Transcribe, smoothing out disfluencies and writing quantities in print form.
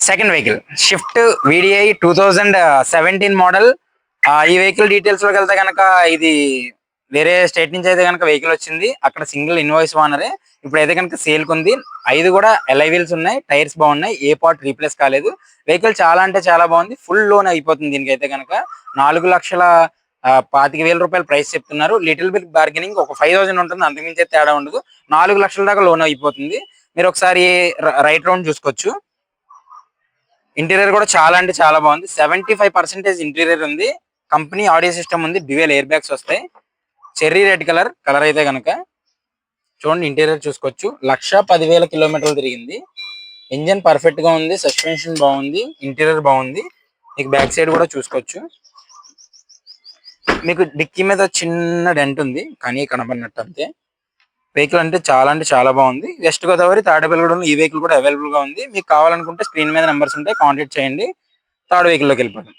Second vehicle shift VDI 2017 model. ఈ vehicle details లోకి వెళ్తే కనుక ఇది వేరే స్టేట్ నుంచి అయితే కనుక వెహికల్ వచ్చింది. అక్కడ సింగిల్ ఇన్వాయిస్ ఓనరే. ఇప్పుడు అయితే కనుక సేల్ కుంది. 5 కూడా ఎలై వీల్స్ ఉన్నాయి, టైర్స్ బాగున్నాయి, ఏ పార్ట్ రీప్లేస్ కాలేదు. వెహికల్ చాలా అంటే చాలా బాగుంది. ఫుల్ లోన్ అయిపోతుంది దీనికైతే కనుక 4,25,000 ప్రైస్ చెప్తున్నారు. లిటిల్ బిట్ బార్గెనింగ్ ఒక 5,000 ఉంటుంది, అంతకుమించి తేడా ఉండదు. 4 లక్షల దాకా లోన్ అయిపోతుంది. మీరు ఒకసారి రైట్ రౌండ్ చూసుకోవచ్చు. ఇంటీరియర్ కూడా చాలా అంటే చాలా బాగుంది. 75% ఇంటీరియర్ ఉంది. కంపెనీ ఆడియో సిస్టమ్ ఉంది. డ్యూయల్ ఎయిర్ బ్యాగ్స్ వస్తాయి. చెర్రీ రెడ్ కలర్ అయితే కనుక చూడండి. ఇంటీరియర్ చూసుకోవచ్చు. 1,10,000 కిలోమీటర్లు తిరిగింది. ఇంజన్ పర్ఫెక్ట్ గా ఉంది. సస్పెన్షన్ బాగుంది. ఇంటీరియర్ బాగుంది. మీకు బ్యాక్ సైడ్ కూడా చూసుకోవచ్చు. మీకు డిక్కీ మీద చిన్న డెంట్ ఉంది, కానీ కనబడినట్టు అంతే. వెహికల్ అంటే చాలా బాగుంది. వెస్ట్ గోదావరి తాడేపల్లిగూడెంలో ఈ వెహికల్ కూడా అవైలబుల్ గా ఉంది. మీకు కావాలనుకుంటే స్క్రీన్ మీద నెంబర్స్ ఉంటాయి, కాంటాక్ట్ చేయండి. థర్డ్ వెహికల్ లోకి వెళ్ళిపోతాం.